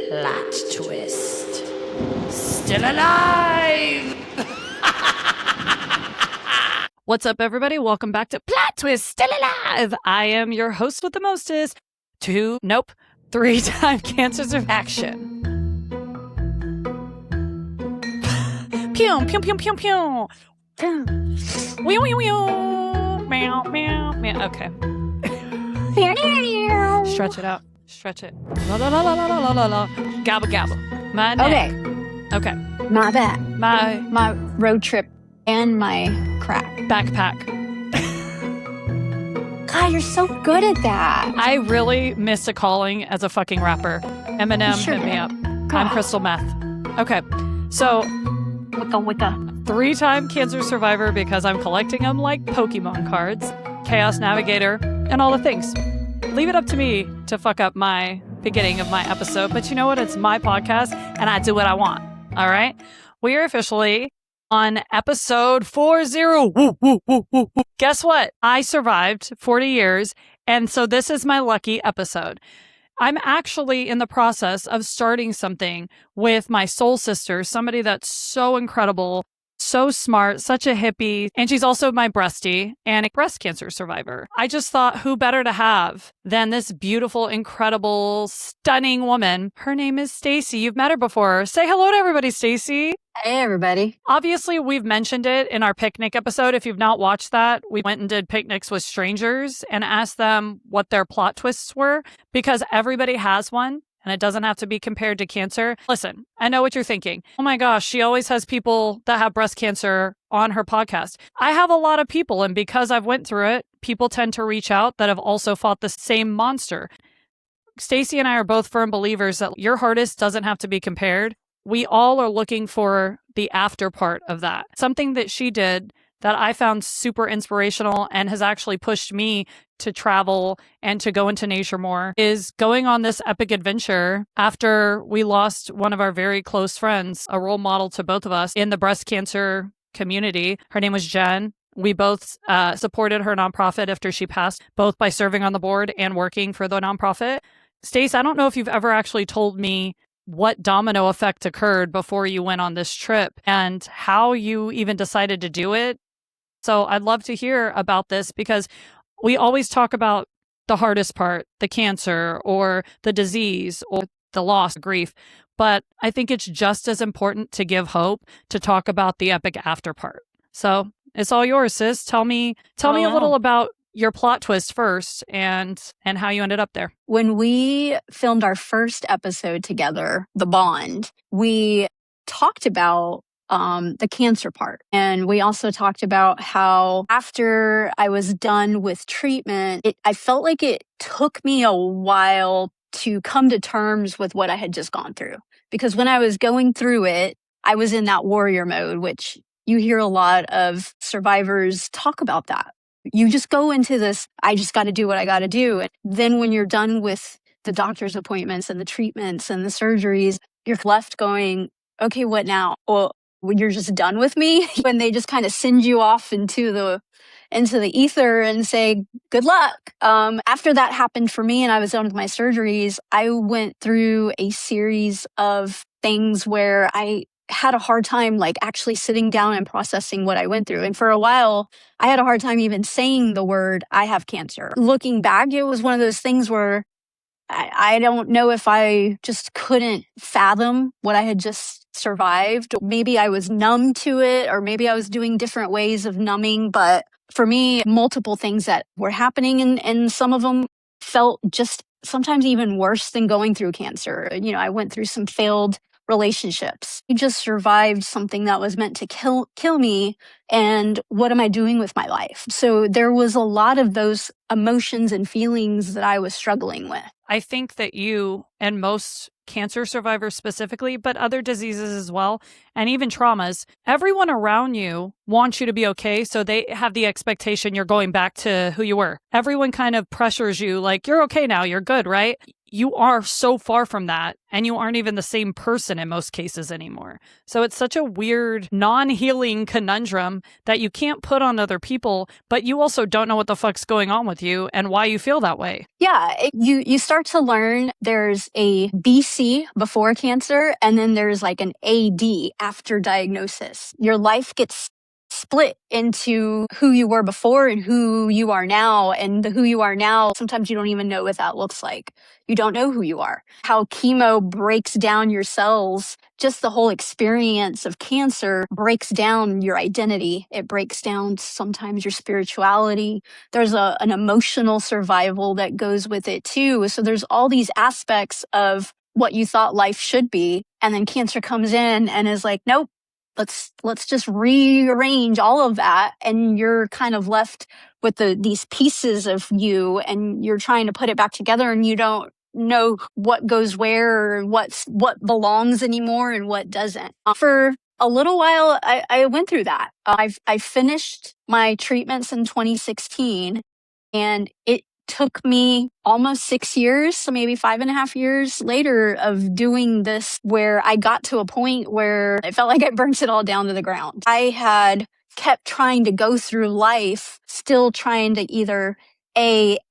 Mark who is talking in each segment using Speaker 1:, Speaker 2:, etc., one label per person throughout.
Speaker 1: Plot twist. Still alive! What's up, everybody? Welcome back to Plot Twist, Still Alive! I am your host with the mostest. 3-time cancers of action. Pew, pew, pew, pew, pew. Wee, wee, wee. Meow, meow, meow. Okay. Stretch it out. Stretch it. La, la, la, la, la, la, la, la. Gabble, gabble. My neck. Okay.
Speaker 2: My back.
Speaker 1: My
Speaker 2: road trip and my crack.
Speaker 1: backpack.
Speaker 2: God, you're so good at that.
Speaker 1: I really missed a calling as a fucking rapper. Eminem,
Speaker 2: Sure
Speaker 1: hit me
Speaker 2: did.
Speaker 1: up.
Speaker 2: God.
Speaker 1: I'm Crystal Meth. Okay. So,
Speaker 2: Wicca.
Speaker 1: 3-time cancer survivor because I'm collecting them like Pokemon cards, Chaos Navigator, and all the things. Leave it up to me to fuck up my beginning of my episode, but you know what? It's my podcast, and I do what I want. All right? We are officially on episode 40. Woo, woo, woo, woo. Guess what? I survived 40 years, and so this is my lucky episode. I'm actually in the process of starting something with my soul sister, somebody that's so incredible, so smart, such a hippie, and she's also my breastie and a breast cancer survivor. I just thought, who better to have than this beautiful, incredible, stunning woman? Her name is Stacy. You've met her before. Say hello to everybody, Stacy.
Speaker 2: Hey, everybody.
Speaker 1: Obviously, we've mentioned it in our picnic episode. If you've not watched that, we went and did picnics with strangers and asked them what their plot twists were, because everybody has one. And it doesn't have to be compared to cancer. Listen, I know what you're thinking. Oh my gosh, she always has people that have breast cancer on her podcast. I have a lot of people, and because I've went through it, people tend to reach out that have also fought the same monster. Stacy and I are both firm believers that your hardest doesn't have to be compared. We all are looking for the after part of that. Something that she did that I found super inspirational and has actually pushed me to travel and to go into nature more is going on this epic adventure after we lost one of our very close friends, a role model to both of us in the breast cancer community. Her name was Jen. We both supported her nonprofit after she passed, both by serving on the board and working for the nonprofit. Stace, I don't know if you've ever actually told me what domino effect occurred before you went on this trip and how you even decided to do it. So I'd love to hear about this because we always talk about the hardest part, the cancer or the disease or the loss, grief. But I think it's just as important to give hope to talk about the epic after part. So it's all yours, sis. Tell me a little about your plot twist first and how you ended up there.
Speaker 2: When we filmed our first episode together, The Bond, we talked about the cancer part. And we also talked about how after I was done with treatment, I felt like it took me a while to come to terms with what I had just gone through. Because when I was going through it, I was in that warrior mode, which you hear a lot of survivors talk about that. You just go into this, I just got to do what I got to do. And then when you're done with the doctor's appointments and the treatments and the surgeries, you're left going, okay, what now? Well, when you're just done with me, when they just kind of send you off into the ether and say, good luck. After that happened for me and I was done with my surgeries, I went through a series of things where I had a hard time like actually sitting down and processing what I went through. And for a while, I had a hard time even saying the word, I have cancer. Looking back, it was one of those things where I don't know if I just couldn't fathom what I had just survived. Maybe I was numb to it, or maybe I was doing different ways of numbing. But for me, multiple things that were happening, and some of them felt just sometimes even worse than going through cancer. You know, I went through some failed relationships. I just survived something that was meant to kill me. And what am I doing with my life? So there was a lot of those emotions and feelings that I was struggling with.
Speaker 1: I think that you and most cancer survivors specifically, but other diseases as well, and even traumas, everyone around you wants you to be okay. So they have the expectation you're going back to who you were. Everyone kind of pressures you like, you're okay now, you're good, right? you are so far from that, and you aren't even the same person in most cases anymore. So it's such a weird, non-healing conundrum that you can't put on other people, but you also don't know what the fuck's going on with you and why you feel that way.
Speaker 2: Yeah, you start to learn there's a BC before cancer, and then there's like an AD after diagnosis. Your life gets split into who you were before and who you are now. And the who you are now, sometimes you don't even know what that looks like. You don't know who you are. How chemo breaks down your cells, just the whole experience of cancer breaks down your identity. It breaks down sometimes your spirituality. There's an emotional survival that goes with it too. So there's all these aspects of what you thought life should be. And then cancer comes in and is like, nope. Let's just rearrange all of that, and you're kind of left with these pieces of you, and you're trying to put it back together, and you don't know what goes where or what belongs anymore and what doesn't. For a little while, I went through that. I finished my treatments in 2016, and it took me almost 6 years, so maybe 5.5 years later of doing this, where I got to a point where it felt like I burnt it all down to the ground. I had kept trying to go through life, still trying to either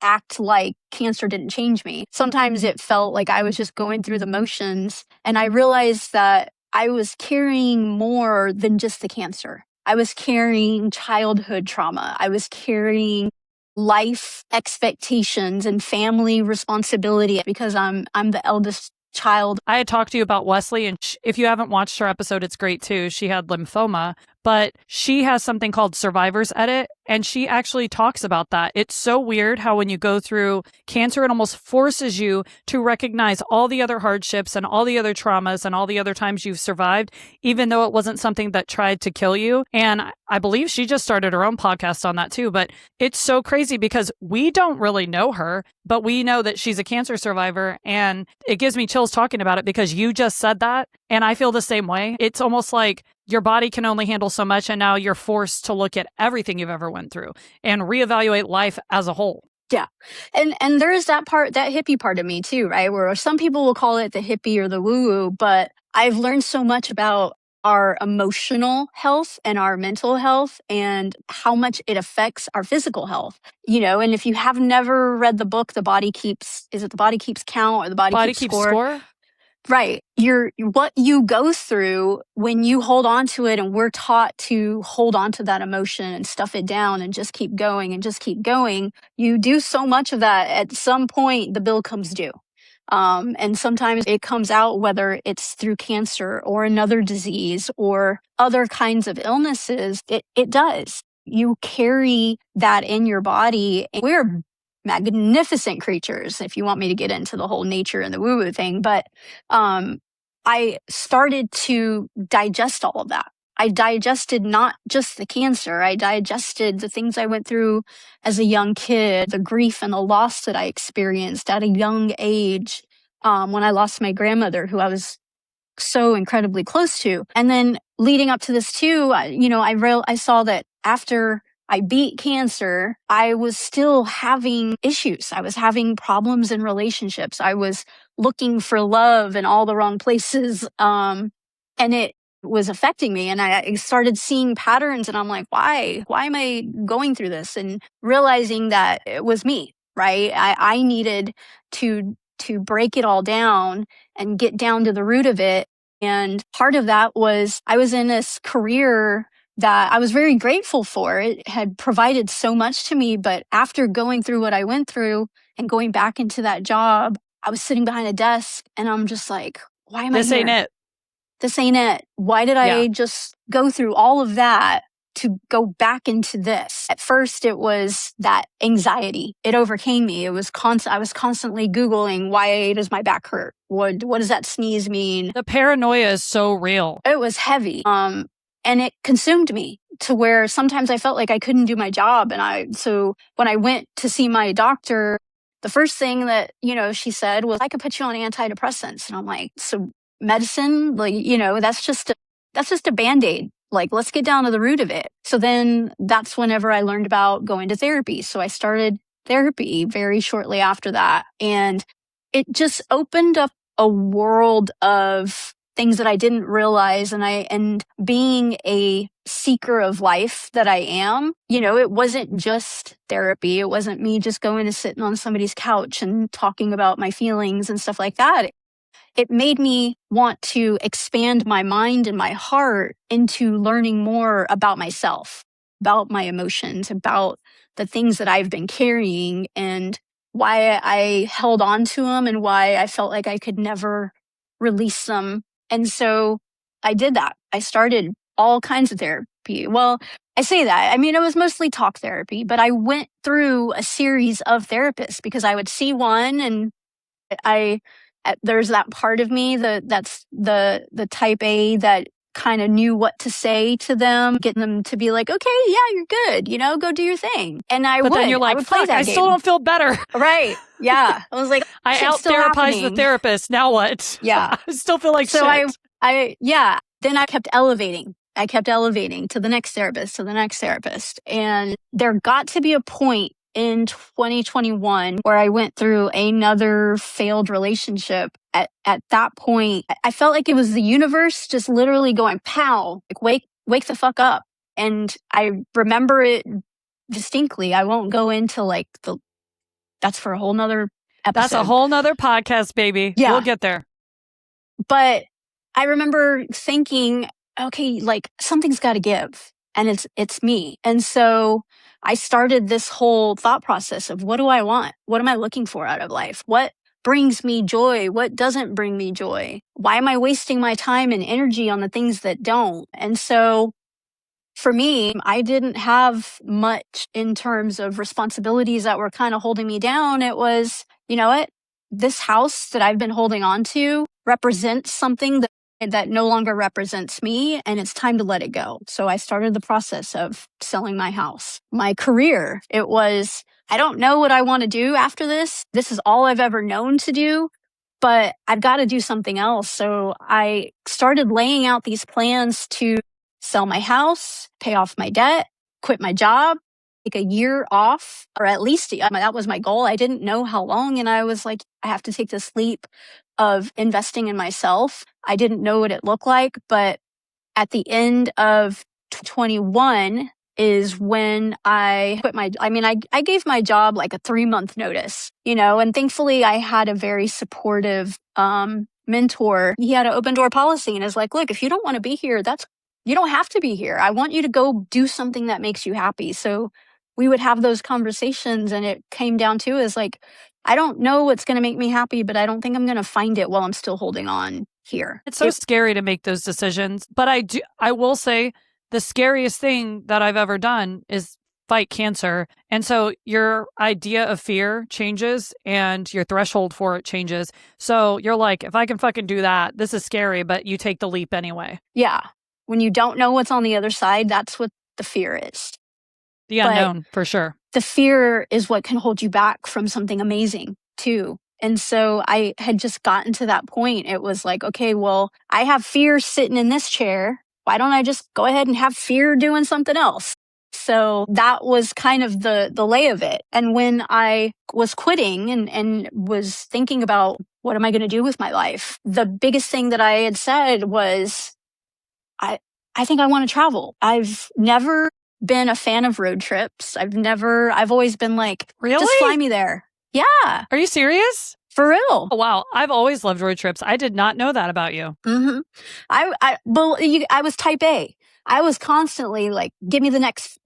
Speaker 2: act like cancer didn't change me. Sometimes it felt like I was just going through the motions, and I realized that I was carrying more than just the cancer. I was carrying childhood trauma. I was carrying life expectations and family responsibility because I'm the eldest child.
Speaker 1: I had talked to you about Wesley, and if you haven't watched her episode, it's great too. She had lymphoma, but she has something called Survivor's Edit, and she actually talks about that. It's so weird how when you go through cancer, it almost forces you to recognize all the other hardships and all the other traumas and all the other times you've survived, even though it wasn't something that tried to kill you. And I believe she just started her own podcast on that too. But it's so crazy because we don't really know her, but we know that she's a cancer survivor. And it gives me chills talking about it because you just said that. And I feel the same way. It's almost like your body can only handle so much, and now you're forced to look at everything you've ever went through and reevaluate life as a whole.
Speaker 2: Yeah. And there is that hippie part of me too, right? Where some people will call it the hippie or the woo-woo, but I've learned so much about our emotional health and our mental health and how much it affects our physical health. And if you have never read the book, The Body Keeps Count, or The Body Keeps Score? Right. What you go through when you hold on to it, and we're taught to hold on to that emotion and stuff it down and just keep going and just keep going. You do so much of that. At some point, the bill comes due. And sometimes it comes out, whether it's through cancer or another disease or other kinds of illnesses, it does. You carry that in your body. And we're magnificent creatures, if you want me to get into the whole nature and the woo-woo thing. But I started to digest all of that. I digested not just the cancer. I digested the things I went through as a young kid, the grief and the loss that I experienced at a young age when I lost my grandmother, who I was so incredibly close to. And then leading up to this too, I saw that after I beat cancer, I was still having issues. I was having problems in relationships. I was looking for love in all the wrong places. And it was affecting me. And I started seeing patterns, and I'm like, why? Why am I going through this? And realizing that it was me, right? I needed to break it all down and get down to the root of it. And part of that was I was in this career that I was very grateful for. It had provided so much to me. But after going through what I went through and going back into that job, I was sitting behind a desk, and I'm just like, why am I here?
Speaker 1: This ain't it.
Speaker 2: This ain't it. Why did I just go through all of that to go back into this? At first, it was that anxiety. It overcame me. It was I was constantly Googling, why does my back hurt? What does that sneeze mean?
Speaker 1: The paranoia is so real.
Speaker 2: It was heavy. And it consumed me to where sometimes I felt like I couldn't do my job. So when I went to see my doctor, the first thing that, she said was, I could put you on antidepressants. And I'm like, so medicine, that's just a Band-Aid. Like, let's get down to the root of it. So then that's whenever I learned about going to therapy. So I started therapy very shortly after that. And it just opened up a world of things that I didn't realize. And being a seeker of life that I am, it wasn't just therapy. It wasn't me just going and sitting on somebody's couch and talking about my feelings and stuff like that. It made me want to expand my mind and my heart into learning more about myself, about my emotions, about the things that I've been carrying and why I held on to them and why I felt like I could never release them. And so I did that. I started all kinds of therapy. Well, I say that. I mean, it was mostly talk therapy, but I went through a series of therapists because I would see one and there's that part of me that's the type A that kind of knew what to say to them, getting them to be like, okay, yeah, you're good, go do your thing. And
Speaker 1: but then you're like, fuck, I still don't feel better.
Speaker 2: Right. Yeah. I was like,
Speaker 1: I out-therapized the therapist. Now what?
Speaker 2: Yeah.
Speaker 1: I still feel like
Speaker 2: so
Speaker 1: shit.
Speaker 2: Then I kept elevating. I kept elevating to the next therapist, to the next therapist. And there got to be a point in 2021 where I went through another failed relationship. At that point, I felt like it was the universe just literally going, pow, like wake the fuck up. And I remember it distinctly. I won't go into that's for a whole nother episode.
Speaker 1: That's a whole nother podcast, baby.
Speaker 2: Yeah.
Speaker 1: We'll get there.
Speaker 2: But I remember thinking, okay, like something's got to give, and it's me. And so I started this whole thought process of what do I want? What am I looking for out of life? What brings me joy? What doesn't bring me joy? Why am I wasting my time and energy on the things that don't? And so for me, I didn't have much in terms of responsibilities that were kind of holding me down. It was, you know what? This house that I've been holding on to represents something that no longer represents me, and it's time to let it go. So I started the process of selling my house. My career, it was, I don't know what I want to do after this. This is all I've ever known to do, but I've got to do something else. So I started laying out these plans to sell my house, pay off my debt, quit my job, take a year off, or at least that was my goal. I didn't know how long. And I was like, I have to take this leap of investing in myself. I didn't know what it looked like, but at the end of 21 is when I quit I gave my job like a 3-month notice, and thankfully I had a very supportive mentor. He had an open door policy and is like, look, if you don't want to be here, you don't have to be here. I want you to go do something that makes you happy. So we would have those conversations, and it came down to is like, I don't know what's going to make me happy, but I don't think I'm going to find it while I'm still holding on here.
Speaker 1: It's so scary to make those decisions. But I will say the scariest thing that I've ever done is fight cancer. And so your idea of fear changes and your threshold for it changes. So you're like, if I can fucking do that, this is scary, but you take the leap anyway.
Speaker 2: Yeah. When you don't know what's on the other side, that's what the fear is.
Speaker 1: The unknown, for sure.
Speaker 2: The fear is what can hold you back from something amazing too. And so I had just gotten to that point. It was like, okay, well, I have fear sitting in this chair. Why don't I just go ahead and have fear doing something else? So that was kind of the lay of it. And when I was quitting and was thinking about what am I going to do with my life, the biggest thing that I had said was, I think I want to travel. I've never been a fan of road trips. I've always been like,
Speaker 1: really?
Speaker 2: Just fly me there. Yeah.
Speaker 1: Are you serious?
Speaker 2: For real.
Speaker 1: Oh, wow. I've always loved road trips. I did not know that about you.
Speaker 2: Mm-hmm. I was type A. I was constantly like, give me the next.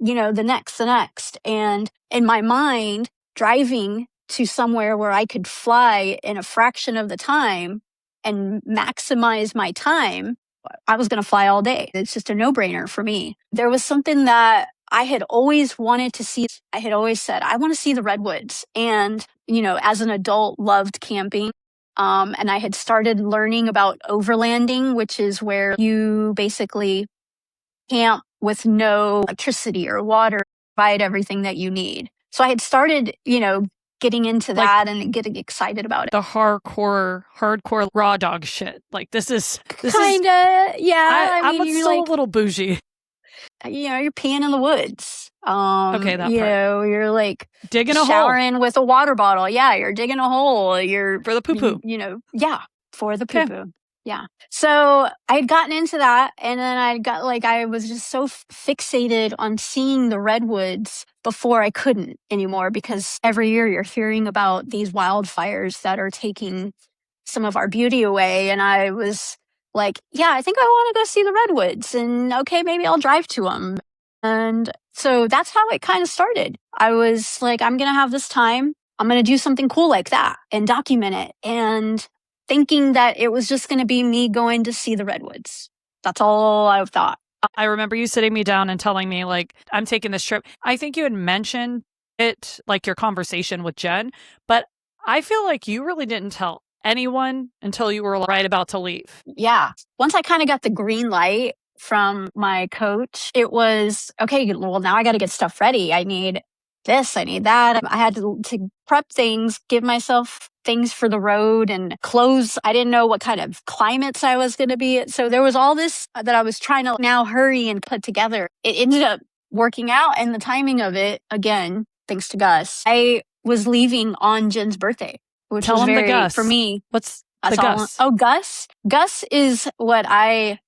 Speaker 2: And in my mind, driving to somewhere where I could fly in a fraction of the time and maximize my time, I was going to fly all day. It's just a no-brainer for me. There was something that I had always wanted to see. I had always said, I want to see the redwoods. And, as an adult, loved camping. And I had started learning about overlanding, which is where you basically camp with no electricity or water, provide everything that you need. So I had started, getting into that and getting excited about it.
Speaker 1: The hardcore raw dog shit. Like this is
Speaker 2: kinda, yeah.
Speaker 1: I'm still a little bougie.
Speaker 2: you're peeing in the woods.
Speaker 1: Okay, that part.
Speaker 2: You're like
Speaker 1: Digging a hole
Speaker 2: showering with a water bottle. Yeah, you're digging a hole.
Speaker 1: for the poo poo.
Speaker 2: Yeah, for the poo
Speaker 1: Okay.
Speaker 2: poo. Yeah. So I had gotten into that, and then I was just so fixated on seeing the redwoods before I couldn't anymore, because every year you're hearing about these wildfires that are taking some of our beauty away. And I was like, yeah, I think I want to go see the redwoods, and okay, maybe I'll drive to them. And so that's how it kind of started. I was like, I'm going to have this time. I'm going to do something cool like that and document it. And thinking that it was just going to be me going to see the redwoods. That's all I thought.
Speaker 1: I remember you sitting me down and telling me, like, I'm taking this trip. I think you had mentioned it, like your conversation with Jen, but I feel like you really didn't tell anyone until you were right about to leave.
Speaker 2: Yeah. Once I kind of got the green light from my coach, it was, okay, well, now I got to get stuff ready. I need this, I need that. I had to prep things, give myself things for the road and clothes. I didn't know what kind of climates I was going to be at. So there was all this that I was trying to now hurry and put together. It ended up working out, and the timing of it, again, thanks to Gus, I was leaving on Jen's birthday, which
Speaker 1: Tell
Speaker 2: was
Speaker 1: him the
Speaker 2: very,
Speaker 1: Gus.
Speaker 2: for me.
Speaker 1: What's the Gus?
Speaker 2: Oh, Gus? Gus is what I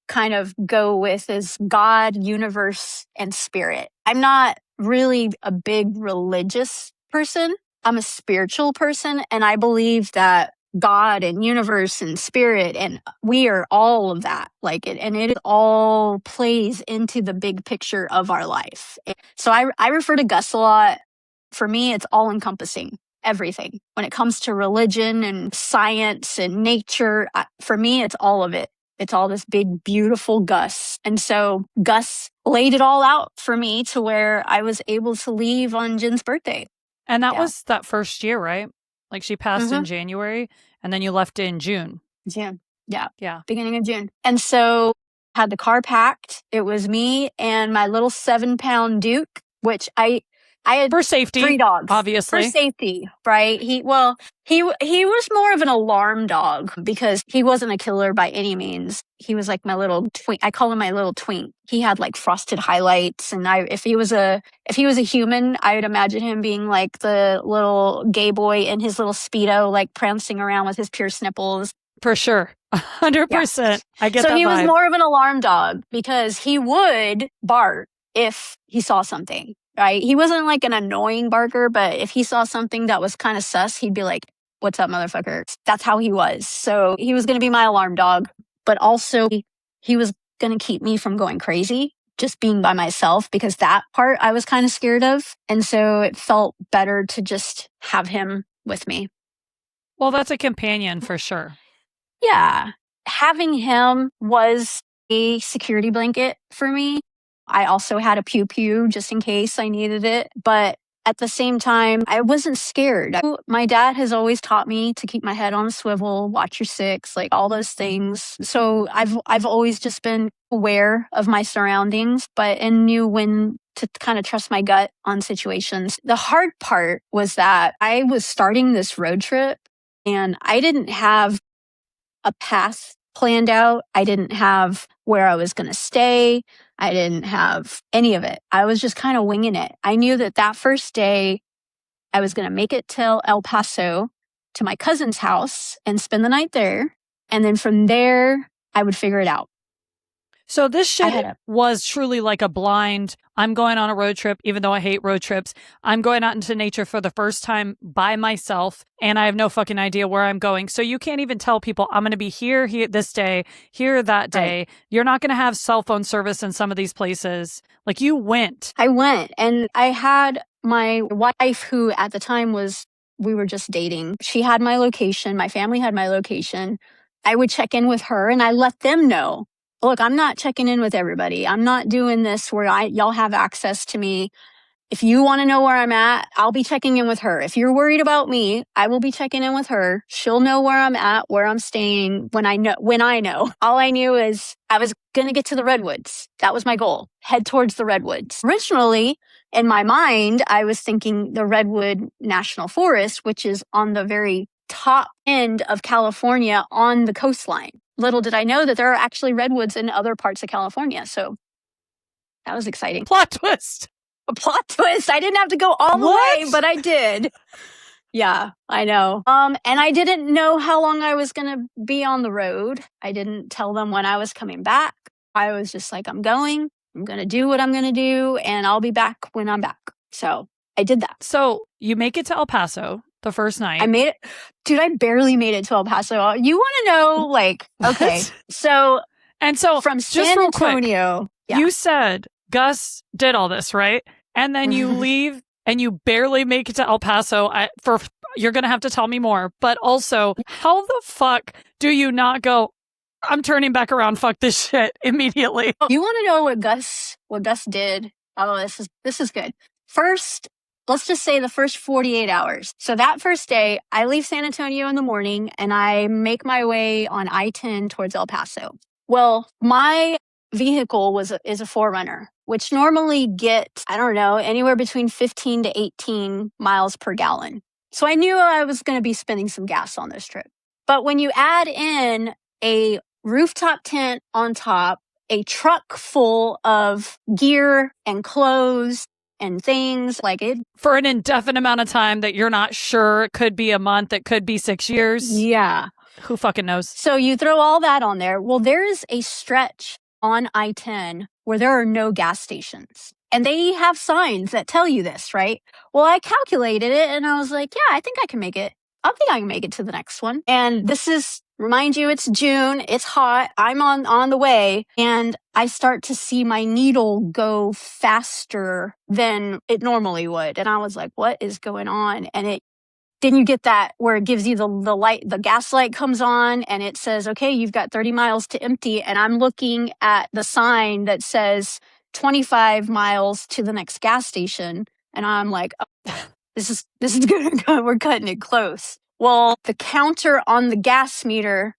Speaker 2: kind of go with is God, universe, and spirit. I'm not really a big religious person. I'm a spiritual person, and I believe that God and universe and spirit, and we are all of that. Like it, and it all plays into the big picture of our life. So I refer to Gus a lot. For me, it's all encompassing. Everything. When it comes to religion and science and nature, for me, it's all of it. It's all this big, beautiful Gus. And so Gus laid it all out for me to where I was able to leave on Jen's birthday.
Speaker 1: And that was that first year, right? Like she passed in January, and then you left in June.
Speaker 2: June. Yeah.
Speaker 1: Yeah.
Speaker 2: Beginning of June. And so had the car packed. It was me and my little 7-pound Duke, which I had
Speaker 1: for safety,
Speaker 2: 3 dogs,
Speaker 1: obviously.
Speaker 2: for safety, right? He was more of an alarm dog because he wasn't a killer by any means. He was like my little twink. I call him my little twink. He had like frosted highlights, and if he was a human, I would imagine him being like the little gay boy in his little Speedo, like prancing around with his pierced nipples.
Speaker 1: For sure. 100%. Yeah. I get that.
Speaker 2: So he
Speaker 1: vibe.
Speaker 2: was more of an alarm dog because he would bark if he saw something. Right? He wasn't like an annoying barker, but if he saw something that was kind of sus, he'd be like, "What's up, motherfucker?" That's how he was. So he was going to be my alarm dog, but also he was going to keep me from going crazy, just being by myself, because that part I was kind of scared of. And so it felt better to just have him with me.
Speaker 1: Well, that's a companion for sure.
Speaker 2: Yeah. Having him was a security blanket for me. I also had a pew-pew just in case I needed it. But at the same time, I wasn't scared. My dad has always taught me to keep my head on a swivel, watch your six, like all those things. So I've always just been aware of my surroundings, and knew when to kind of trust my gut on situations. The hard part was that I was starting this road trip, and I didn't have a path planned out. I didn't have where I was going to stay. I didn't have any of it. I was just kind of winging it. I knew that first day I was going to make it till El Paso to my cousin's house and spend the night there. And then from there, I would figure it out.
Speaker 1: So this shit was truly like a blind, I'm going on a road trip, even though I hate road trips. I'm going out into nature for the first time by myself, and I have no fucking idea where I'm going. So you can't even tell people, I'm going to be here this day, here that day. Right. You're not going to have cell phone service in some of these places. Like you went.
Speaker 2: I went, and I had my wife, who at the time we were just dating. She had my location. My family had my location. I would check in with her, and I let them know, look, I'm not checking in with everybody. I'm not doing this where y'all have access to me. If you want to know where I'm at, I'll be checking in with her. If you're worried about me, I will be checking in with her. She'll know where I'm at, where I'm staying when I know. All I knew is I was going to get to the redwoods. That was my goal. Head towards the redwoods. Originally, in my mind, I was thinking the Redwood National Forest, which is on the very top end of California on the coastline. Little did I know that there are actually redwoods in other parts of California. So That was exciting.
Speaker 1: Plot twist.
Speaker 2: A plot twist. I didn't have to go all the way, but I did. Yeah, I know. And I didn't know how long I was going to be on the road. I didn't tell them when I was coming back. I was just like, I'm going to do what I'm going to do, and I'll be back when I'm back. So I did that.
Speaker 1: So you make it to El Paso the first night.
Speaker 2: I made it. Dude, I barely made it to El Paso. You want to know, like, okay. So from San Antonio.
Speaker 1: Quick, you said Gus did all this, right? And then you leave and you barely make it to El Paso. You're going to have to tell me more. But also, how the fuck do you not go, I'm turning back around, fuck this shit immediately?
Speaker 2: You want to know what Gus did? Oh, this is good. First, let's just say the first 48 hours. So that first day, I leave San Antonio in the morning and I make my way on I-10 towards El Paso. Well, my vehicle is a 4Runner, which normally gets, I don't know, anywhere between 15 to 18 miles per gallon. So I knew I was going to be spending some gas on this trip. But when you add in a rooftop tent on top, a truck full of gear and clothes and things like it.
Speaker 1: For an indefinite amount of time that you're not sure, it could be a month, it could be 6 years.
Speaker 2: Yeah.
Speaker 1: Who fucking knows?
Speaker 2: So you throw all that on there. Well, there is a stretch on I-10 where there are no gas stations. And they have signs that tell you this, right? Well, I calculated it and I was like, yeah, I think I can make it. I think I can make it to the next one. And this is, remind you, it's June. It's hot. I'm on the way. And I start to see my needle go faster than it normally would. And I was like, what is going on? And then you get that where it gives you the light, the gas light comes on and it says, okay, you've got 30 miles to empty. And I'm looking at the sign that says 25 miles to the next gas station. And I'm like, oh, this is good. We're cutting it close. Well, the counter on the gas meter,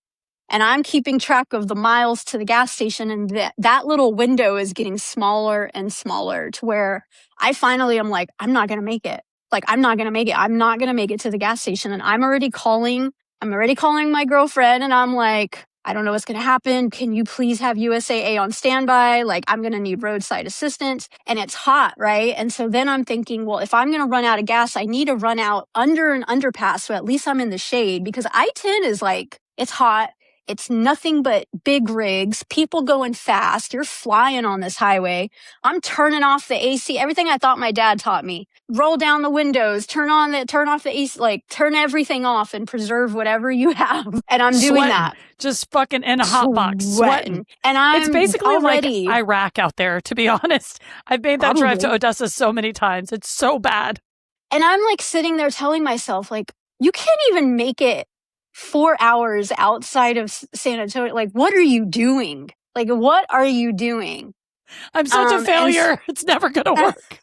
Speaker 2: and I'm keeping track of the miles to the gas station, and that little window is getting smaller and smaller to where I finally am like, I'm not going to make it. Like, I'm not going to make it. I'm not going to make it to the gas station. And I'm already calling my girlfriend, and I'm like, I don't know what's going to happen. Can you please have USAA on standby? Like, I'm going to need roadside assistance. And it's hot, right? And so then I'm thinking, well, if I'm going to run out of gas, I need to run out under an underpass. So at least I'm in the shade, because I-10 is like, it's hot. It's nothing but big rigs, people going fast. You're flying on this highway. I'm turning off the AC, everything I thought my dad taught me. Roll down the windows, turn off the AC, like turn everything off and preserve whatever you have. And I'm doing that.
Speaker 1: Just fucking in a hot box, sweating.
Speaker 2: And it's
Speaker 1: basically like Iraq out there, to be honest. I've made that drive to Odessa so many times. It's so bad.
Speaker 2: And I'm like sitting there telling myself, like, you can't even make it 4 hours outside of San Antonio. Like, what are you doing? Like, what are you doing?
Speaker 1: I'm such a failure. It's never going to work.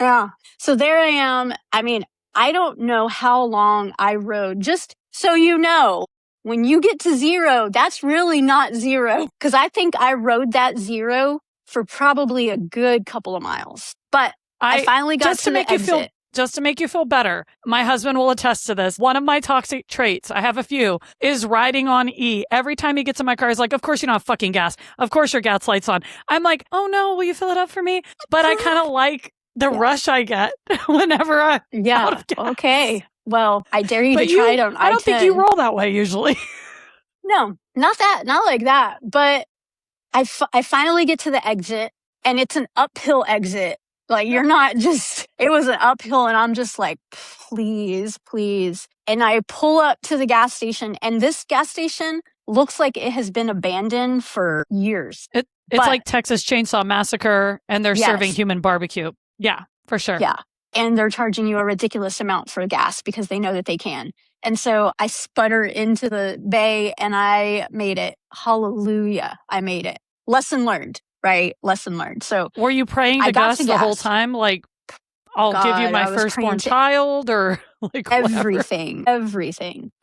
Speaker 2: Yeah. So there I am. I mean, I don't know how long I rode. Just so you know, when you get to zero, that's really not zero. Because I think I rode that zero for probably a good couple of miles. But I finally got to the exit.
Speaker 1: Just to make you feel better, my husband will attest to this. One of my toxic traits, I have a few, is riding on E. Every time he gets in my car, he's like, of course you don't have fucking gas. Of course your gas light's on. I'm like, oh no, will you fill it up for me? But I kind of like the rush I get whenever I'm out of gas.
Speaker 2: Okay. Well, I dare you to try it on I-10.
Speaker 1: I don't think you roll that way usually.
Speaker 2: No, not like that. But I finally get to the exit, and it's an uphill exit. Like, you're not just, it was an uphill, and I'm just like, please. And I pull up to the gas station, and this gas station looks like it has been abandoned for years.
Speaker 1: It's like Texas Chainsaw Massacre, and they're serving human barbecue. Yeah, for sure.
Speaker 2: Yeah. And they're charging you a ridiculous amount for gas because they know that they can. And so I sputter into the bay, and I made it. Hallelujah. I made it. Lesson learned. Right? Lesson learned. So
Speaker 1: were you praying to Gus the whole time? Like, I'll give you my firstborn child, or like
Speaker 2: everything.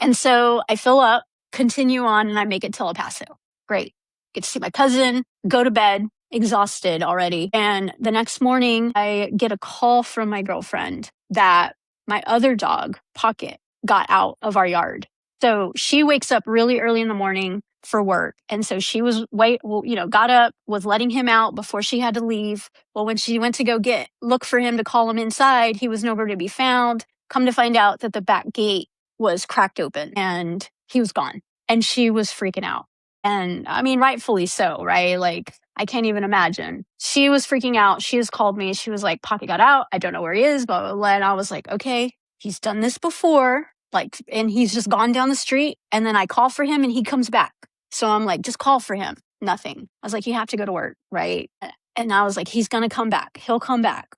Speaker 2: And so I fill up, continue on, and I make it to El Paso. Great. Get to see my cousin, go to bed, exhausted already. And the next morning I get a call from my girlfriend that my other dog, Pocket, got out of our yard. So she wakes up really early in the morning for work. And so she was got up, was letting him out before she had to leave. Well, when she went to go look for him to call him inside, he was nowhere to be found. Come to find out that the back gate was cracked open and he was gone. And she was freaking out. And I mean, rightfully so, right? Like, I can't even imagine. She was freaking out. She has called me. She was like, Pocket got out. I don't know where he is, blah, blah, blah. And I was like, okay, he's done this before. Like, and he's just gone down the street. And then I call for him and he comes back. So I'm like, just call for him. Nothing. I was like, you have to go to work, right? And I was like, he's going to come back. He'll come back.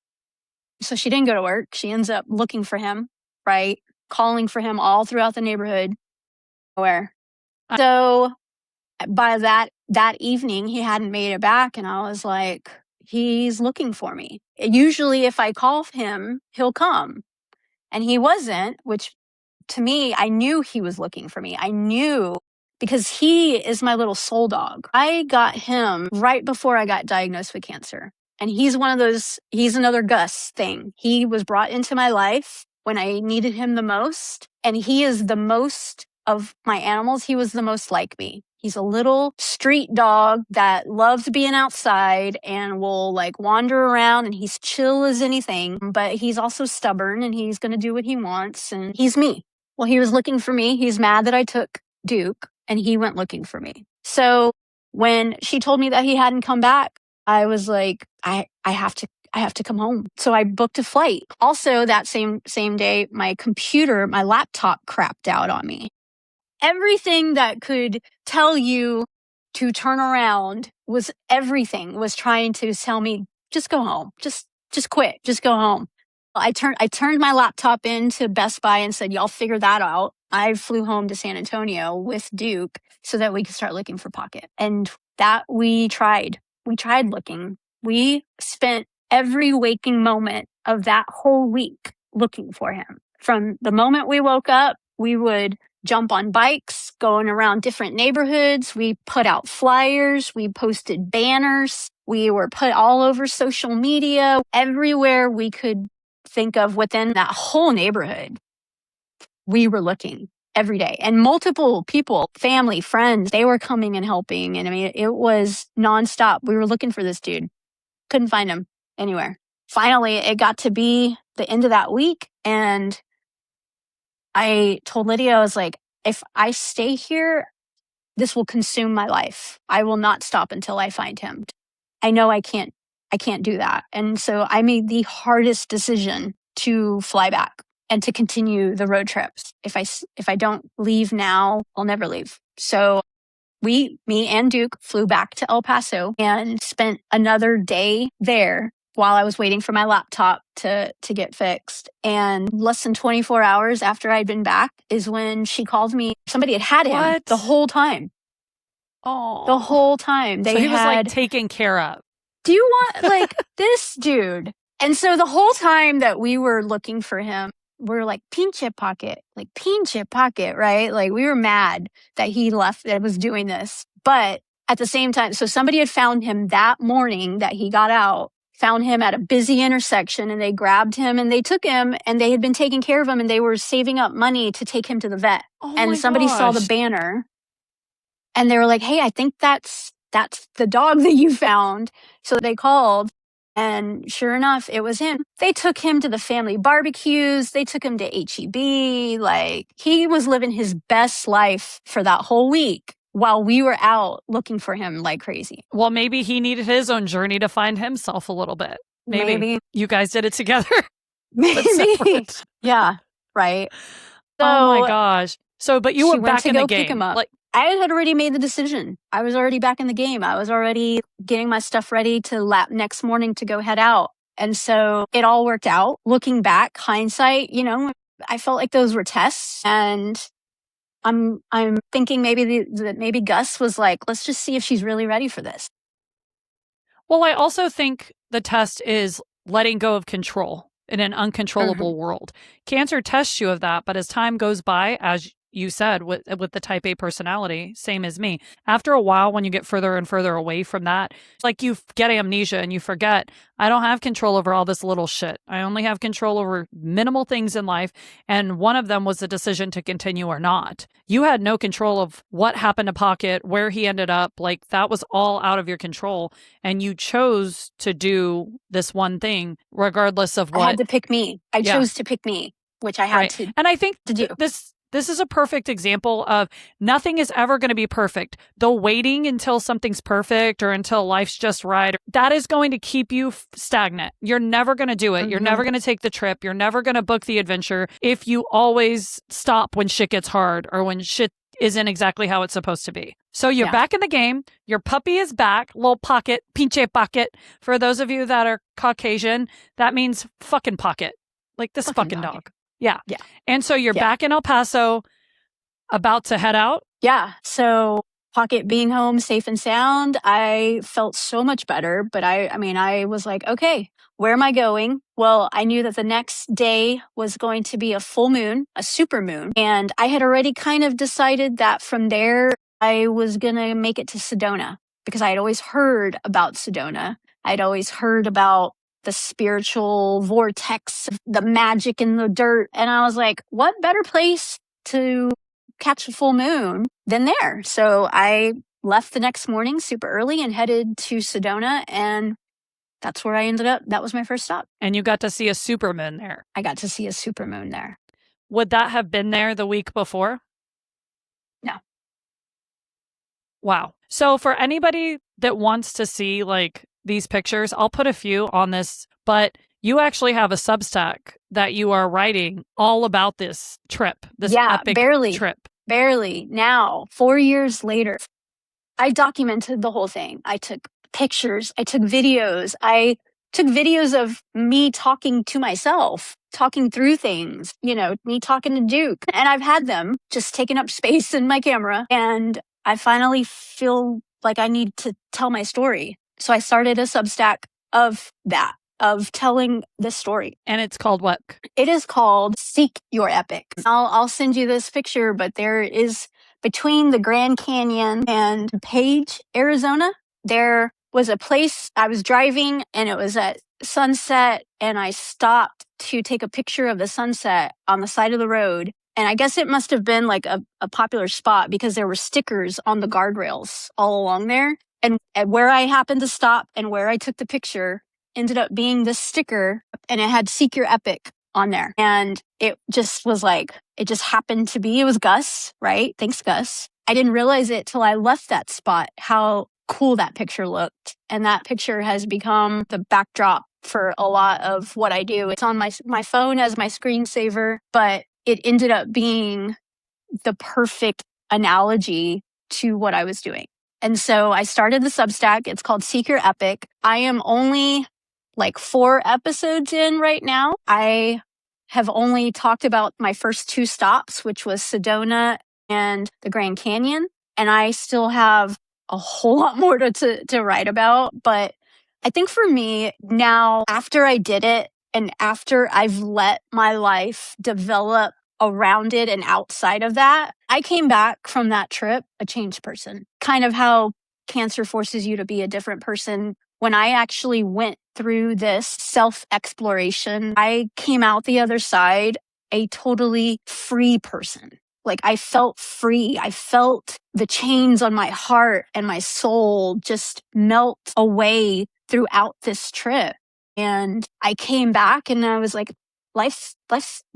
Speaker 2: So she didn't go to work. She ends up looking for him, right? Calling for him all throughout the neighborhood. Where? So by that evening, he hadn't made it back. And I was like, he's looking for me. Usually if I call him, he'll come. And he wasn't, which to me, I knew he was looking for me. I knew because he is my little soul dog. I got him right before I got diagnosed with cancer. And he's another Gus thing. He was brought into my life when I needed him the most. And he is the most of my animals. He was the most like me. He's a little street dog that loves being outside and will like wander around, and he's chill as anything, but he's also stubborn and he's going to do what he wants, and he's me. Well, he was looking for me. He's mad that I took Duke and he went looking for me. So when she told me that he hadn't come back, I was like, I have to come home. So I booked a flight. Also that same day, my laptop crapped out on me. Everything that could tell you to turn around was trying to tell me, just go home. Just quit. Just go home. I turned my laptop into Best Buy and said, y'all figure that out. I flew home to San Antonio with Duke so that we could start looking for Pocket. And that we tried looking. We spent every waking moment of that whole week looking for him. From the moment we woke up, we would jump on bikes, going around different neighborhoods. We put out flyers. We posted banners. We were put all over social media, everywhere we could think of within that whole neighborhood. We were looking every day, and multiple people, family, friends, they were coming and helping. And I mean, it was nonstop. We were looking for this dude. Couldn't find him anywhere. Finally, it got to be the end of that week, and I told Lydia, I was like, if I stay here, this will consume my life. I will not stop until I find him. I know I can't do that. And so I made the hardest decision to fly back and to continue the road trips. If I don't leave now, I'll never leave. So me and Duke flew back to El Paso and spent another day there while I was waiting for my laptop to get fixed. And less than 24 hours after I'd been back is when she called me. Somebody had him the whole time.
Speaker 1: Oh,
Speaker 2: the whole time.
Speaker 1: So he was like taken care of.
Speaker 2: Do you want like this dude? And so the whole time that we were looking for him, we're like, pinche Pocket, right? Like we were mad that he left, that was doing this. But at the same time, so somebody had found him that morning that he got out, found him at a busy intersection, and they grabbed him and they took him, and they had been taking care of him, and they were saving up money to take him to the vet. And somebody saw the banner and they were like, hey, I think that's the dog that you found. So they called, and sure enough, it was him. They took him to the family barbecues. They took him to HEB. Like he was living his best life for that whole week while we were out looking for him like crazy.
Speaker 1: Well, maybe he needed his own journey to find himself a little bit. Maybe. You guys did it together.
Speaker 2: Maybe. Yeah. Right. So,
Speaker 1: oh my gosh. So, but you were back in the game.
Speaker 2: Pick him up. Like, I had already made the decision. I was already back in the game. I was already getting my stuff ready to lap next morning to go head out. And so it all worked out. Looking back, hindsight, I felt like those were tests. And I'm thinking maybe Gus was like, let's just see if she's really ready for this.
Speaker 1: Well, I also think the test is letting go of control in an uncontrollable world. Cancer tests you of that, but as time goes by, as you said with the type A personality, same as me. After a while, when you get further and further away from that, it's like you get amnesia and you forget, I don't have control over all this little shit. I only have control over minimal things in life. And one of them was the decision to continue or not. You had no control of what happened to Pocket, where he ended up. Like, that was all out of your control. And you chose to do this one thing, regardless of what.
Speaker 2: I had to pick me. I chose to pick me, which I had to.
Speaker 1: And I think
Speaker 2: to do.
Speaker 1: This is a perfect example of nothing is ever going to be perfect. The waiting until something's perfect or until life's just right, that is going to keep you stagnant. You're never going to do it. Mm-hmm. You're never going to take the trip. You're never going to book the adventure if you always stop when shit gets hard or when shit isn't exactly how it's supposed to be. So you're back in the game. Your puppy is back. Little Pocket, pinche Pocket. For those of you that are Caucasian, that means fucking Pocket. Like this fucking dog. Yeah. And so you're back in El Paso, about to head out?
Speaker 2: Yeah. So Pocket being home safe and sound, I felt so much better. But I was like, okay, where am I going? Well, I knew that the next day was going to be a full moon, a super moon. And I had already kind of decided that from there, I was going to make it to Sedona because I had always heard about Sedona. I'd always heard about the spiritual vortex, the magic in the dirt. And I was like, what better place to catch a full moon than there? So I left the next morning super early and headed to Sedona. And that's where I ended up. That was my first stop.
Speaker 1: And you got to see a supermoon there.
Speaker 2: I got to see a supermoon there.
Speaker 1: Would that have been there the week before?
Speaker 2: No.
Speaker 1: Wow. So for anybody that wants to see like these pictures, I'll put a few on this, but you actually have a Substack that you are writing all about this trip, this epic trip.
Speaker 2: Barely. Now, 4 years later, I documented the whole thing. I took pictures. I took videos. I took videos of me talking to myself, talking through things, me talking to Duke. And I've had them just taking up space in my camera. And I finally feel like I need to tell my story. So I started a Substack of telling this story.
Speaker 1: And it's called what?
Speaker 2: It is called Seek Your Epic. I'll send you this picture, but there is between the Grand Canyon and Page, Arizona, there was a place I was driving and it was at sunset and I stopped to take a picture of the sunset on the side of the road. And I guess it must have been like a popular spot because there were stickers on the guardrails all along there. And where I happened to stop and where I took the picture ended up being this sticker and it had Seek Your Epic on there. And it just was like, it just happened to be, it was Gus, right? Thanks, Gus. I didn't realize it till I left that spot, how cool that picture looked. And that picture has become the backdrop for a lot of what I do. It's on my phone as my screensaver, but it ended up being the perfect analogy to what I was doing. And so I started the Substack. It's called Seek Your Epic. I am only like 4 episodes in right now. I have only talked about my first 2 stops, which was Sedona and the Grand Canyon. And I still have a whole lot more to write about. But I think for me now, after I did it and after I've let my life develop around it and outside of that, I came back from that trip a changed person. Kind of how cancer forces you to be a different person. When I actually went through this self-exploration, I came out the other side a totally free person. Like I felt free. I felt the chains on my heart and my soul just melt away throughout this trip. And I came back and I was like, life's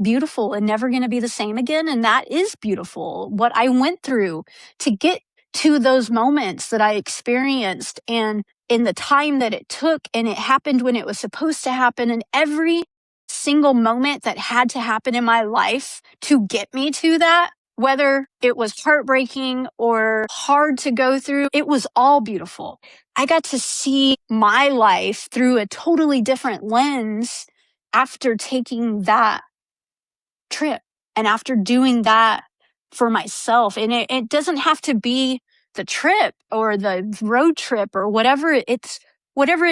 Speaker 2: beautiful and never going to be the same again. And that is beautiful. What I went through to get to those moments that I experienced and in the time that it took, and it happened when it was supposed to happen. And every single moment that had to happen in my life to get me to that, whether it was heartbreaking or hard to go through, it was all beautiful. I got to see my life through a totally different lens after taking that trip and after doing that for myself. And it doesn't have to be the trip or the road trip or whatever it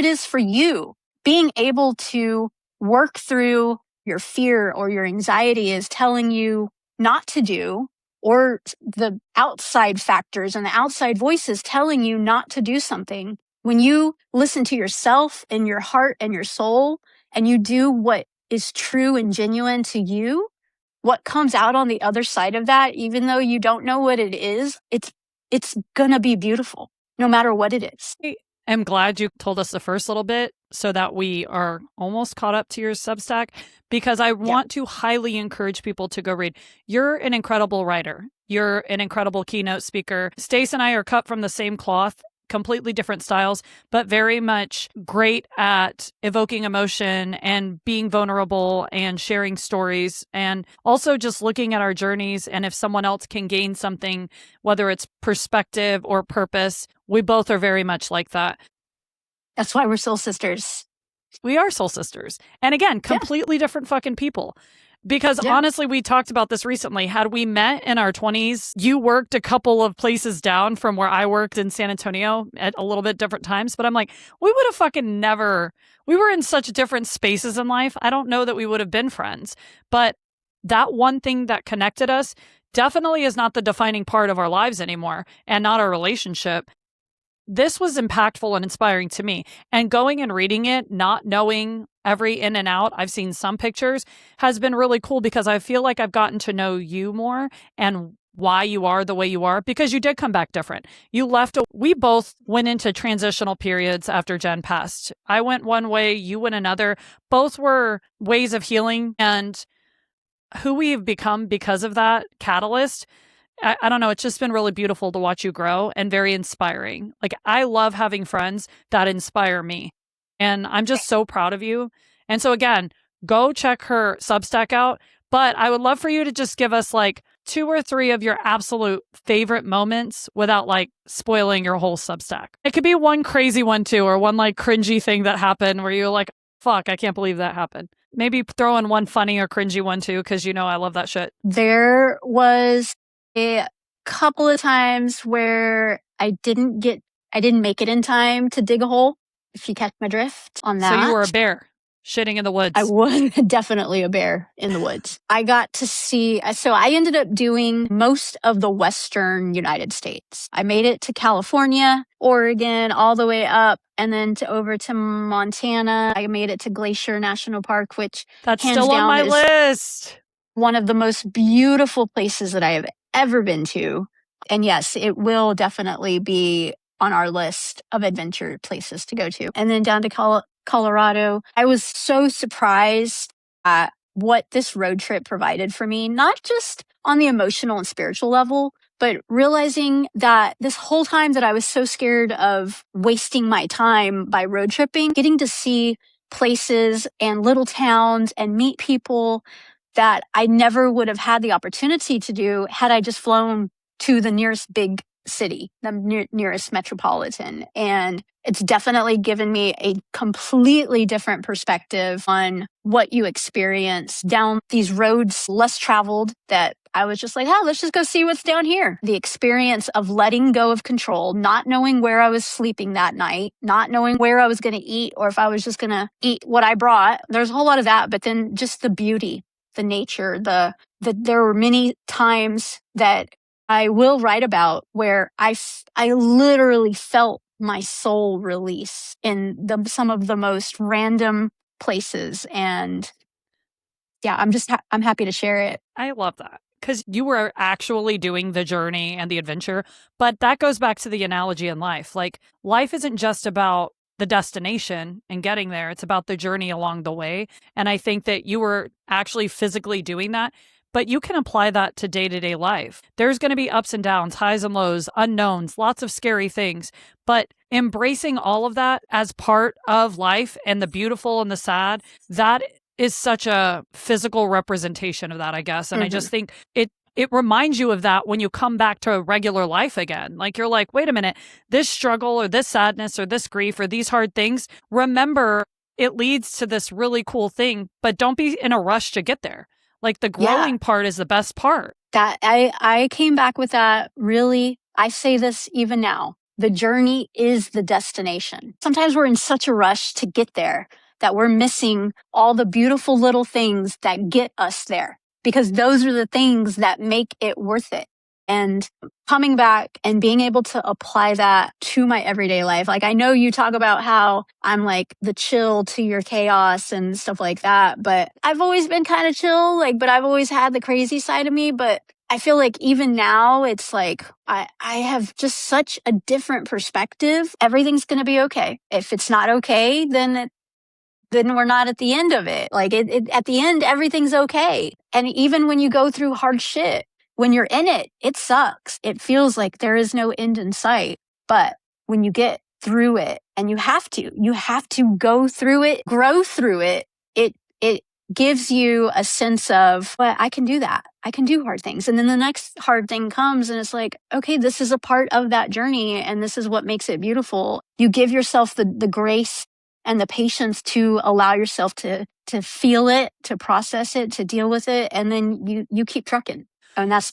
Speaker 2: is for you. Being able to work through your fear or your anxiety is telling you not to do, or the outside factors and the outside voices telling you not to do something. When you listen to yourself and your heart and your soul, and you do what is true and genuine to you, what comes out on the other side of that, even though you don't know what it is, it's gonna be beautiful, no matter what it is.
Speaker 1: I'm glad you told us the first little bit so that we are almost caught up to your Substack, because I want to highly encourage people to go read. You're an incredible writer. You're an incredible keynote speaker. Stace and I are cut from the same cloth, completely different styles, but very much great at evoking emotion and being vulnerable and sharing stories, and also just looking at our journeys. And if someone else can gain something, whether it's perspective or purpose, we both are very much like that.
Speaker 2: That's why we're soul sisters.
Speaker 1: We are soul sisters. And again, completely different fucking people. Because honestly, we talked about this recently. Had we met in our 20s, you worked a couple of places down from where I worked in San Antonio at a little bit different times. But I'm like, we would have fucking never, we were in such different spaces in life. I don't know that we would have been friends. But that one thing that connected us definitely is not the defining part of our lives anymore, and not our relationship. This was impactful and inspiring to me. And going and reading it, not knowing every in and out, I've seen some pictures, has been really cool, because I feel like I've gotten to know you more and why you are the way you are, because you did come back different. You left, we both went into transitional periods after Jen passed. I went one way, you went another. Both were ways of healing, and who we've become because of that catalyst, I don't know. It's just been really beautiful to watch you grow, and very inspiring. Like, I love having friends that inspire me, and I'm just so proud of you. And so again, go check her Substack out. But I would love for you to just give us like 2 or 3 of your absolute favorite moments without like spoiling your whole Substack. It could be one crazy one too, or one like cringy thing that happened where you're like, fuck, I can't believe that happened. Maybe throw in one funny or cringy one too, because you know I love that shit.
Speaker 2: There was a couple of times where I didn't make it in time to dig a hole, if you catch my drift on that.
Speaker 1: So you were a bear shitting in the woods.
Speaker 2: I was definitely a bear in the woods. I got to see, so I ended up doing most of the Western United States. I made it to California, Oregon, all the way up, and then over to Montana. I made it to Glacier National Park, which
Speaker 1: that's still on my list.
Speaker 2: One of the most beautiful places that I have ever been to. And yes, it will definitely be on our list of adventure places to go to. And then down to Colorado. I was so surprised at what this road trip provided for me, not just on the emotional and spiritual level, but realizing that this whole time that I was so scared of wasting my time by road tripping, getting to see places and little towns and meet people that I never would have had the opportunity to do had I just flown to the nearest big city, the nearest metropolitan. And it's definitely given me a completely different perspective on what you experience down these roads less traveled, that I was just like, oh, let's just go see what's down here. The experience of letting go of control, not knowing where I was sleeping that night, not knowing where I was going to eat, or if I was just going to eat what I brought. There's a whole lot of that, but then just the beauty, the nature, there were many times that I will write about where I literally felt my soul release in some of the most random places. And yeah, I'm happy to share it.
Speaker 1: I love that, because you were actually doing the journey and the adventure. But that goes back to the analogy in life. Like, life isn't just about the destination and getting there. It's about the journey along the way. And I think that you were actually physically doing that. But you can apply that to day-to-day life. There's going to be ups and downs, highs and lows, unknowns, lots of scary things. But embracing all of that as part of life, and the beautiful and the sad, that is such a physical representation of that, I guess. And I just think it reminds you of that when you come back to regular life again. Like, you're like, wait a minute, this struggle or this sadness or this grief or these hard things, remember, it leads to this really cool thing, but don't be in a rush to get there. Like, the growing part is the best part.
Speaker 2: That I came back with that. Really, I say this even now. The journey is the destination. Sometimes we're in such a rush to get there that we're missing all the beautiful little things that get us there. because those are the things that make it worth it. And coming back and being able to apply that to my everyday life. Like, I know you talk about how I'm like the chill to your chaos and stuff like that, but I've always been kind of chill, like, but I've always had the crazy side of me. But I feel like even now it's like I have just such a different perspective. Everything's going to be okay. If it's not okay, then we're not at the end of it. Like at the end, everything's okay. And even when you go through hard shit, when you're in it, it sucks. It feels like there is no end in sight. But when you get through it, and you have to go through it, grow through it, it gives you a sense of, well, I can do that. I can do hard things. And then the next hard thing comes and it's like, okay, this is a part of that journey and this is what makes it beautiful. You give yourself the grace and the patience to allow yourself to feel it, to process it, to deal with it. And then you keep trucking. And that's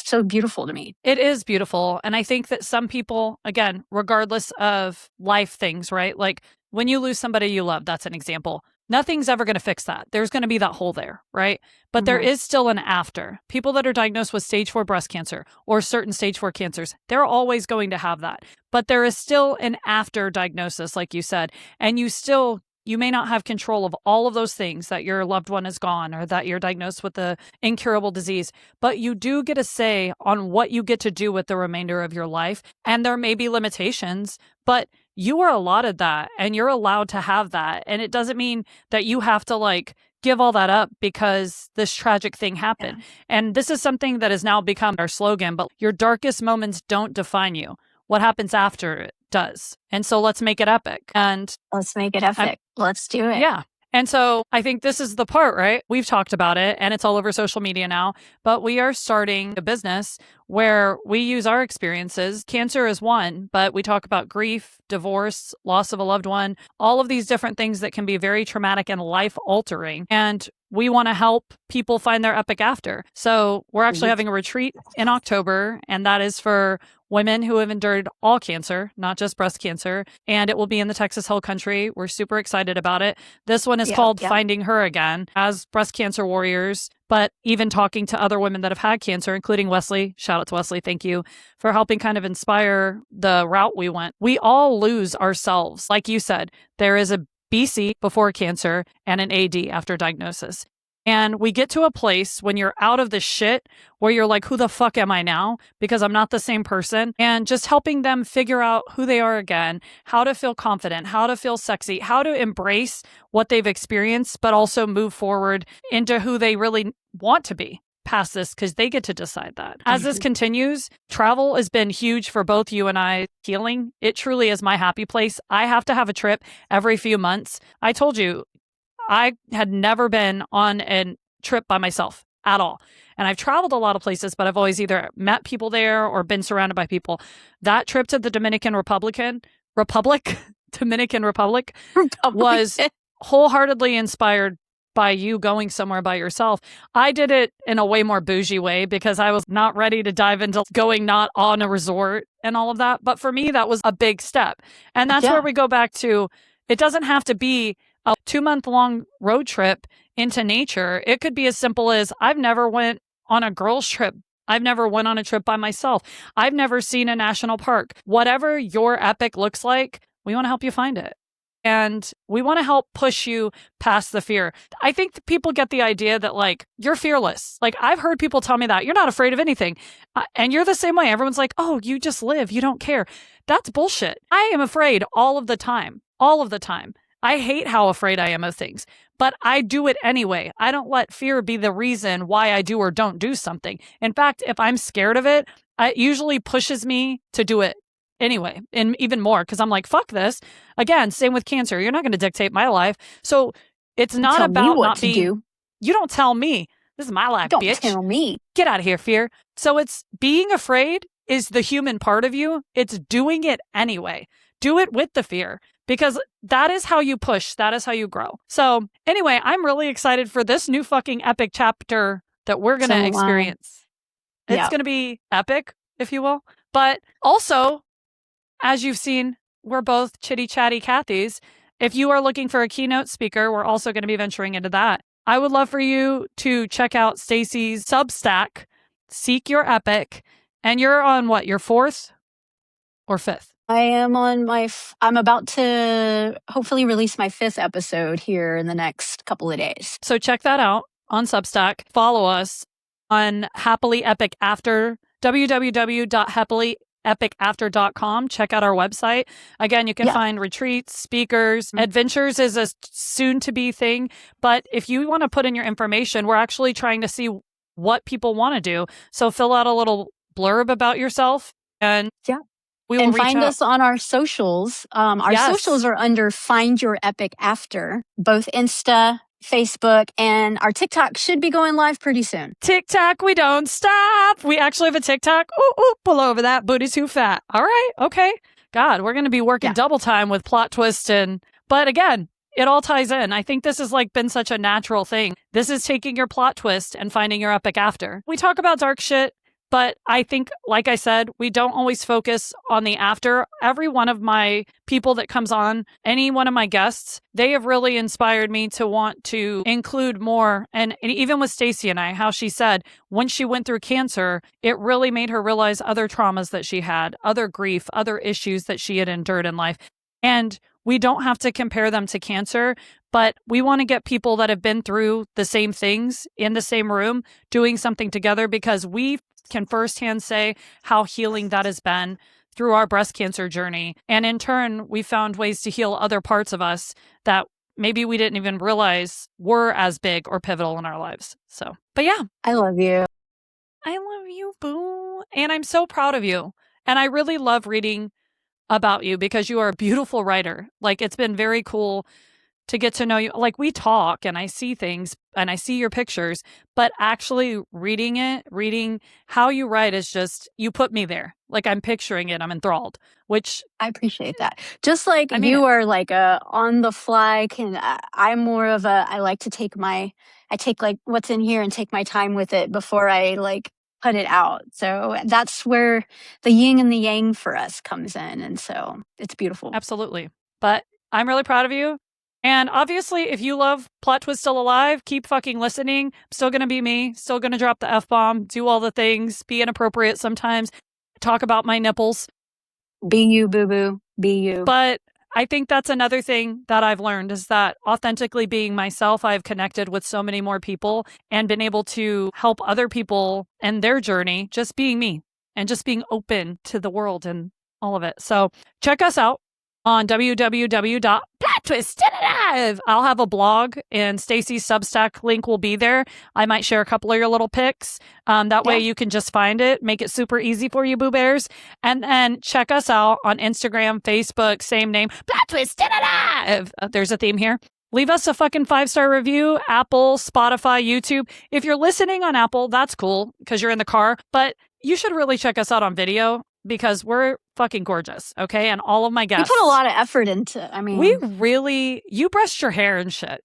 Speaker 2: so beautiful to me.
Speaker 1: It is beautiful. And I think that some people, again, regardless of life things, right? Like when you lose somebody you love, that's an example. Nothing's ever going to fix that. There's going to be that hole there, right? But there is still an after. People that are diagnosed with stage 4 breast cancer or certain stage 4 cancers, they're always going to have that. But there is still an after diagnosis, like you said. And you may not have control of all of those things, that your loved one is gone or that you're diagnosed with the incurable disease, but you do get a say on what you get to do with the remainder of your life. And there may be limitations, but you are allotted that and you're allowed to have that. And it doesn't mean that you have to like give all that up because this tragic thing happened. Yeah. And this is something that has now become our slogan, but your darkest moments don't define you. What happens after it does. And so let's make it epic. And
Speaker 2: let's make it epic. Let's do it.
Speaker 1: Yeah. And so I think this is the part, right? We've talked about it and it's all over social media now, but we are starting a business where we use our experiences. Cancer is one, but we talk about grief, divorce, loss of a loved one, all of these different things that can be very traumatic and life altering. And we want to help people find their epic after. So we're actually having a retreat in October, and that is for women who have endured all cancer, not just breast cancer. And it will be in the Texas Hill Country. We're super excited about it. This one is called Finding Her Again, as breast cancer warriors, but even talking to other women that have had cancer, including Wesley. Shout out to Wesley. Thank you for helping kind of inspire the route we went. We all lose ourselves. Like you said, there is a BC before cancer and an AD after diagnosis. And we get to a place when you're out of the shit where you're like, who the fuck am I now? Because I'm not the same person. And just helping them figure out who they are again, how to feel confident, how to feel sexy, how to embrace what they've experienced, but also move forward into who they really want to be past this, because they get to decide that. As this continues, travel has been huge for both you and I healing. It truly is my happy place. I have to have a trip every few months. I told you, I had never been on a trip by myself at all. And I've traveled a lot of places, but I've always either met people there or been surrounded by people. That trip to the Dominican Republic was wholeheartedly inspired by you going somewhere by yourself. I did it in a way more bougie way because I was not ready to dive into going not on a resort and all of that. But for me, that was a big step. And that's where we go back to, it doesn't have to be a 2-month-long road trip into nature. It could be as simple as, I've never went on a girls trip. I've never went on a trip by myself. I've never seen a national park. Whatever your epic looks like, we want to help you find it. And we want to help push you past the fear. I think that people get the idea that like, you're fearless. Like I've heard people tell me that you're not afraid of anything. And you're the same way. Everyone's like, oh, you just live. You don't care. That's bullshit. I am afraid all of the time. All of the time. I hate how afraid I am of things, but I do it anyway. I don't let fear be the reason why I do or don't do something. In fact, if I'm scared of it, it usually pushes me to do it anyway, and even more, because I'm like, fuck this. Again, same with cancer. You're not going to dictate my life. So it's not about not being, you don't tell me. This is my life,
Speaker 2: don't
Speaker 1: bitch.
Speaker 2: Tell me.
Speaker 1: Get out of here, fear. So it's being afraid is the human part of you. It's doing it anyway. Do it with the fear, because that is how you push. That is how you grow. So anyway, I'm really excited for this new fucking epic chapter that we're going to experience. It's going to be epic, if you will. But also, as you've seen, we're both chitty chatty Cathys. If you are looking for a keynote speaker, we're also going to be venturing into that. I would love for you to check out Stacy's Substack, Seek Your Epic. And you're on what, your 4th or 5th?
Speaker 2: I am on I'm about to hopefully release my 5th episode here in the next couple of days.
Speaker 1: So check that out on Substack. Follow us on Happily Epic After, www.happilyepic.after.com. Check out our website. Again, you can find retreats, speakers, adventures is a soon to be thing. But if you want to put in your information, we're actually trying to see what people want to do. So fill out a little blurb about yourself and we will reach
Speaker 2: find
Speaker 1: out.
Speaker 2: us on our socials. Our socials are under Find Your Epic After, both Insta, Facebook, and our TikTok should be going live pretty soon.
Speaker 1: TikTok, we don't stop. We actually have a TikTok. Ooh, pull over that. Booty too fat. All right. Okay. God, we're going to be working double time with plot twist but again, it all ties in. I think this has been such a natural thing. This is taking your plot twist and finding your epic after. We talk about dark shit, but I think, like I said, we don't always focus on the after. Every one of my people that comes on, any one of my guests, they have really inspired me to want to include more. And even with Stacy and I, how she said, when she went through cancer, it really made her realize other traumas that she had, other grief, other issues that she had endured in life. And we don't have to compare them to cancer, but we want to get people that have been through the same things in the same room doing something together, because we can firsthand say how healing that has been through our breast cancer journey. And in turn, we found ways to heal other parts of us that maybe we didn't even realize were as big or pivotal in our lives. So, but yeah.
Speaker 2: I love you.
Speaker 1: I love you, boo. And I'm so proud of you. And I really love reading about you because you are a beautiful writer. It's been very cool to get to know you. We talk and I see things and I see your pictures, but actually reading how you write is just, you put me there. I'm picturing it. I'm enthralled, which
Speaker 2: I appreciate that. Just you are a on the fly I'm more of I like to take what's in here and take my time with it before I put it out. So that's where the yin and the yang for us comes in. And so it's beautiful.
Speaker 1: Absolutely. But I'm really proud of you. And obviously, if you love Plot Twist Still Alive, keep fucking listening. I'm still going to be me, still going to drop the F-bomb, do all the things, be inappropriate sometimes, talk about my nipples.
Speaker 2: Be you, boo-boo. Be you.
Speaker 1: But I think that's another thing that I've learned is that authentically being myself, I've connected with so many more people and been able to help other people in their journey, just being me and just being open to the world and all of it. So check us out on www.plottwistedalive. I'll have a blog and Stacy's Substack link will be there. I might share a couple of your little pics. That way you can just find it, make it super easy for you, Boo Bears. And then check us out on Instagram, Facebook, same name, Plot Twisted Alive. There's a theme here. Leave us a fucking 5-star review, Apple, Spotify, YouTube. If you're listening on Apple, that's cool because you're in the car, but you should really check us out on video because we're fucking gorgeous, okay? And all of my guests.
Speaker 2: We put a lot of effort into,
Speaker 1: you brushed your hair and shit,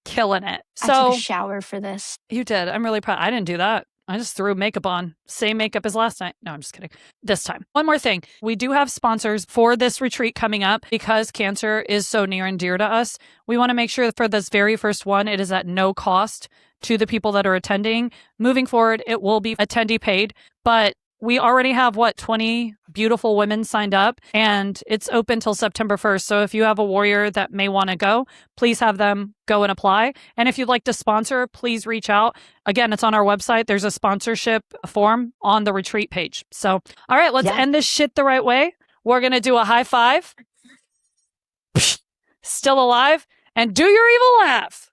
Speaker 1: killing it. So
Speaker 2: I took a shower for this.
Speaker 1: You did. I'm really proud. I didn't do that. I just threw makeup on. Same makeup as last night. No, I'm just kidding. This time. One more thing. We do have sponsors for this retreat coming up because cancer is so near and dear to us. We want to make sure that for this very first one, it is at no cost to the people that are attending. Moving forward, it will be attendee paid, but we already have 20 beautiful women signed up and it's open till September 1st. So if you have a warrior that may want to go, please have them go and apply. And if you'd like to sponsor, please reach out. Again, it's on our website. There's a sponsorship form on the retreat page. So, all right, let's end this shit the right way. We're going to do a high five. Still alive. And do your evil laugh.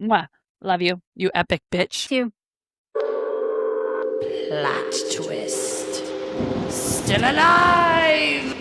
Speaker 1: Mwah. Love you, you epic bitch.
Speaker 2: You.
Speaker 1: Plot twist. Still alive.